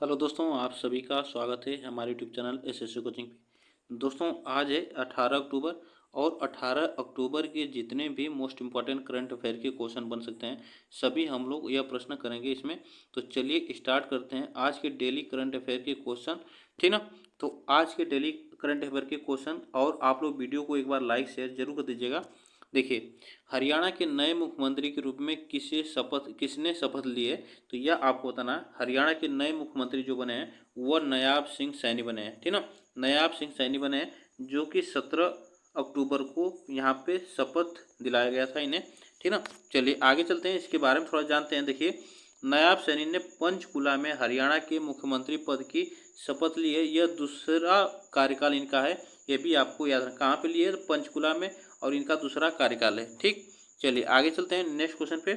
Hello दोस्तों, आप सभी का स्वागत है हमारे यूट्यूब चैनल एसएससी कोचिंग पे। दोस्तों, आज है 18 अक्टूबर और 18 अक्टूबर के जितने भी मोस्ट इम्पॉर्टेंट करंट अफेयर के क्वेश्चन बन सकते हैं सभी हम लोग यह प्रश्न करेंगे इसमें। तो चलिए स्टार्ट करते हैं आज के डेली करंट अफेयर के क्वेश्चन, ठीक ना। तो आज के डेली करंट अफेयर के क्वेश्चन, और आप लोग वीडियो को एक बार लाइक शेयर जरूर कर दीजिएगा। देखिए, हरियाणा के नए मुख्यमंत्री के रूप में किसने शपथ ली है, तो यह आपको बताना है। हरियाणा के नए मुख्यमंत्री जो बने हैं वह नायाब सिंह सैनी बने हैं, ठीक ना। नायाब सिंह सैनी बने हैं, जो कि 17 अक्टूबर को यहाँ पे शपथ दिलाया गया था इन्हें, ठीक ना। चलिए आगे चलते हैं, इसके बारे में थोड़ा जानते हैं। देखिए, नायाब सैनी ने पंचकुला में हरियाणा के मुख्यमंत्री पद की शपथ ली है। यह दूसरा कार्यकाल इनका है, ये भी आपको याद रखना। कहाँ पे लिए? पंचकुला में, और इनका दूसरा कार्यकाल है, ठीक। चलिए आगे चलते हैं नेक्स्ट क्वेश्चन पे।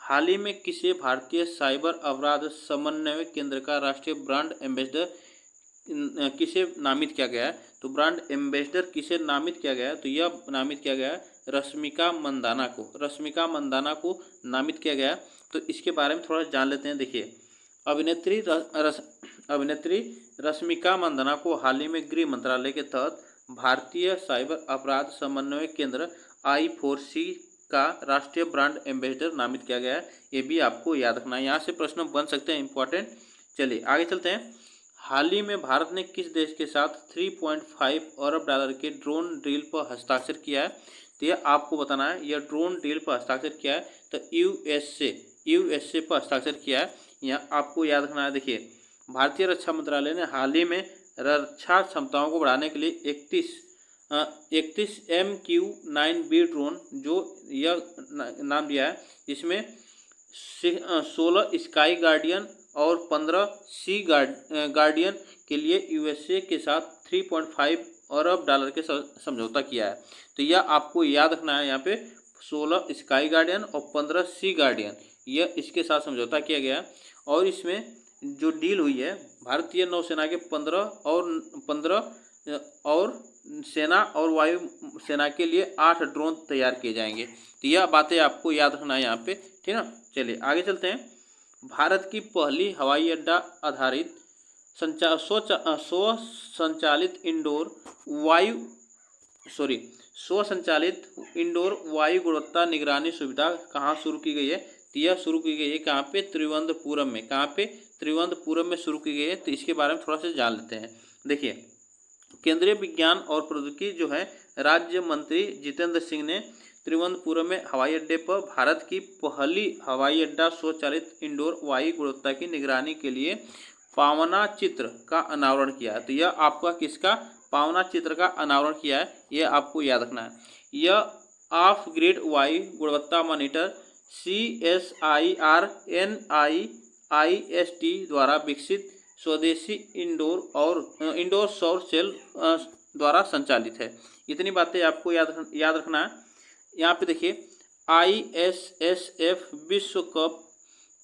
हाल ही में किसे भारतीय साइबर अपराध समन्वय केंद्र का राष्ट्रीय ब्रांड एम्बेसडर किसे नामित किया गया है? तो ब्रांड एम्बेसडर किसे नामित किया गया है? तो यह नामित किया गया है रश्मिका मंदाना को। रश्मिका मंदाना को नामित किया गया। तो इसके बारे में थोड़ा जान लेते हैं। देखिए, अभिनेत्री रश्मिका मंदाना को हाल ही में गृह मंत्रालय के तहत भारतीय साइबर अपराध समन्वय केंद्र I4C का राष्ट्रीय ब्रांड एम्बेसडर नामित किया गया है। ये भी आपको याद रखना है, यहाँ से प्रश्न बन सकते हैं इंपॉर्टेंट। चलिए आगे चलते हैं। हाल ही में भारत ने किस देश के साथ 3.5 अरब डॉलर के ड्रोन डील पर हस्ताक्षर किया है? तो यह आपको बताना है। यह ड्रोन डील पर हस्ताक्षर किया है तो यूएसए पर हस्ताक्षर किया है, यह आपको याद रखना है। देखिए, भारतीय रक्षा मंत्रालय ने हाल ही में रक्षा क्षमताओं को बढ़ाने के लिए 31 MQ-9B ड्रोन जो यह नाम दिया है, इसमें 16 स्काई गार्डियन और 15 सी गार्डियन के लिए यूएसए के साथ 3.5 अरब डॉलर के समझौता किया है। तो यह आपको याद रखना है। यहाँ पे 16 स्काई गार्डियन और 15 सी गार्डियन, यह इसके साथ समझौता किया गया। और इसमें जो डील हुई है, भारतीय नौसेना के 15 और सेना और वायु सेना के लिए 8 ड्रोन तैयार किए जाएंगे। तो यह बातें आपको याद रखना है यहाँ पे, ठीक ना। चलिए आगे चलते हैं। भारत की पहली हवाई अड्डा आधारित स्वसंचालित इंडोर वायु गुणवत्ता निगरानी सुविधा कहाँ शुरू की गई है? तो यह शुरू की गई है कहाँ पे? त्रिवेंद्रपुरम में। कहाँ पे? त्रिवेंद्रपुरम में शुरू की गई है। तो इसके बारे में थोड़ा सा जान लेते हैं। देखिए, केंद्रीय विज्ञान और प्रौद्योगिकी जो है राज्य मंत्री जितेंद्र सिंह ने त्रिवेंद्रपुरम में हवाई अड्डे पर भारत की पहली हवाई अड्डा स्वचालित इंडोर वायु गुणवत्ता की निगरानी के लिए पावना चित्र का अनावरण किया है। तो यह आपका किसका पावना चित्र का अनावरण किया है, यह आपको याद रखना है। यह ऑफ ग्रिड वायु गुणवत्ता मॉनिटर CSIR-NIIST द्वारा विकसित स्वदेशी इंडोर सौर सेल द्वारा संचालित है। इतनी बातें आपको याद रखना है। यहाँ पे देखिए, ISSF विश्व कप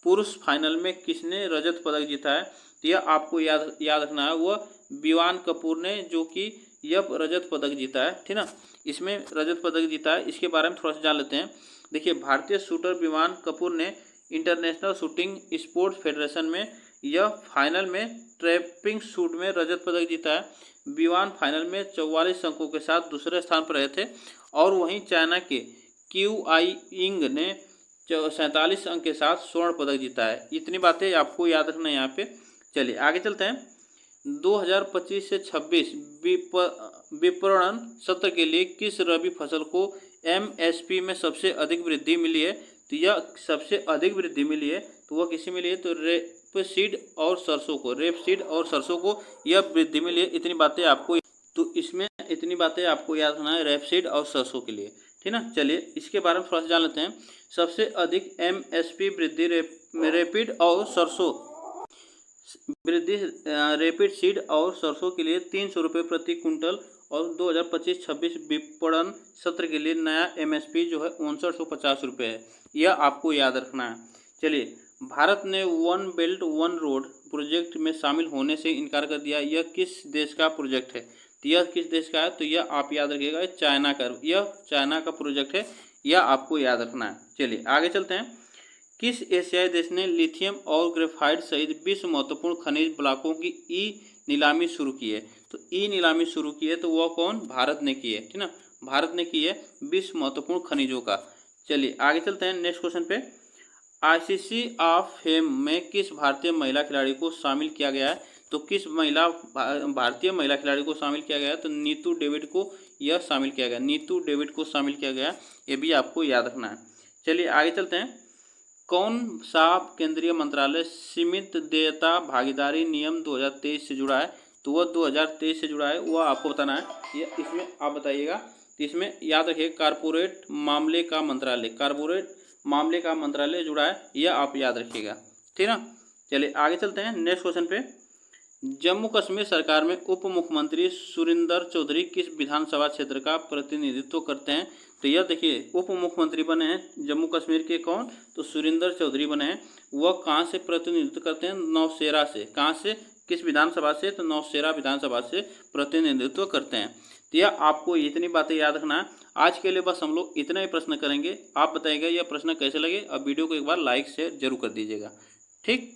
पुरुष फाइनल में किसने रजत पदक जीता है? तो यह आपको याद रखना है, वह विवान कपूर ने, जो कि यह रजत पदक जीता है, ठीक ना। इसमें रजत पदक जीता है, इसके बारे में थोड़ा सा जान लेते हैं। देखिए, भारतीय शूटर विवान कपूर ने इंटरनेशनल शूटिंग स्पोर्ट्स फेडरेशन में यह फाइनल में ट्रैपिंग शूट में रजत पदक जीता है। विवान फाइनल में 44 अंकों के साथ दूसरे स्थान पर रहे थे, और वहीं चाइना के QI इंग ने 47 अंक के साथ स्वर्ण पदक जीता है। इतनी बातें आपको याद रखना है यहाँ पे। चलिए आगे चलते हैं। 2025 से 26 विपणन सत्र के लिए किस रबी फसल को MSP में सबसे अधिक वृद्धि मिली है? तो यह सबसे अधिक वृद्धि मिली है, तो वह किसी मिली है? तो रेपसीड और सरसों को यह वृद्धि मिली है। इतनी बातें आपको, तो इसमें इतनी बातें आपको याद रखना है रेपसीड और सरसों के लिए, ठीक ना। चलिए इसके बारे में थोड़ा सा जान लेते हैं। सबसे अधिक MSP वृद्धि रेपिड सीड और सरसों के लिए 300 रुपये प्रति कुंटल, और 2025-26 विपणन सत्र के लिए नया MSP जो है 5950 रुपये है। यह आपको याद रखना है। चलिए, भारत ने one belt one road project में शामिल होने से इनकार कर दिया। यह किस देश का प्रोजेक्ट है? तो यह किस देश का है? तो यह आप याद रखिएगा, चाइना का, यह चाइना का प्रोजेक्ट है, यह आपको याद रखना है। चलिए आगे चलते हैं। किस एशियाई देश ने लिथियम और ग्रेफाइट सहित विश्व महत्वपूर्ण खनिज ब्लॉकों की ई नीलामी शुरू की है? तो ई नीलामी शुरू की है तो वह कौन? भारत ने की है, ठीक ना, भारत ने की है विश्व महत्वपूर्ण खनिजों का। चलिए आगे चलते हैं नेक्स्ट क्वेश्चन पे। आईसीसी ऑफ फेम में किस भारतीय महिला खिलाड़ी को शामिल किया गया है? तो किस भारतीय महिला खिलाड़ी को शामिल किया गया है? तो नीतू डेविड को यह शामिल किया गया, नीतू डेविड को शामिल किया गया, ये भी आपको याद रखना है। चलिए आगे चलते हैं। कौन सा केंद्रीय मंत्रालय सीमित देयता भागीदारी नियम 2023 से जुड़ा है? तो वह 2023 से जुड़ा है, वह आपको बताना है। ये इसमें आप बताइएगा। तो इसमें याद रखिए कारपोरेट मामले का मंत्रालय, कारपोरेट मामले का मंत्रालय जुड़ा है, यह आप याद रखिएगा, ठीक ना। चलिए आगे चलते हैं नेक्स्ट क्वेश्चन पे। जम्मू कश्मीर सरकार में उप मुख्यमंत्री सुरिंदर चौधरी किस विधानसभा क्षेत्र का प्रतिनिधित्व करते हैं? तो यह देखिए उप मुख्यमंत्री बने हैं जम्मू कश्मीर के, कौन? तो सुरिंदर चौधरी बने हैं। वह कहाँ से प्रतिनिधित्व करते हैं? नौशेरा से। कहाँ से, किस विधानसभा से? तो नौशेरा विधानसभा से प्रतिनिधित्व करते हैं। तो यह आपको इतनी बातें याद रखना है। आज के लिए बस हम लोग इतना ही प्रश्न करेंगे। आप बताइएगा यह प्रश्न कैसे लगे, और वीडियो को एक बार लाइक शेयर जरूर कर दीजिएगा, ठीक।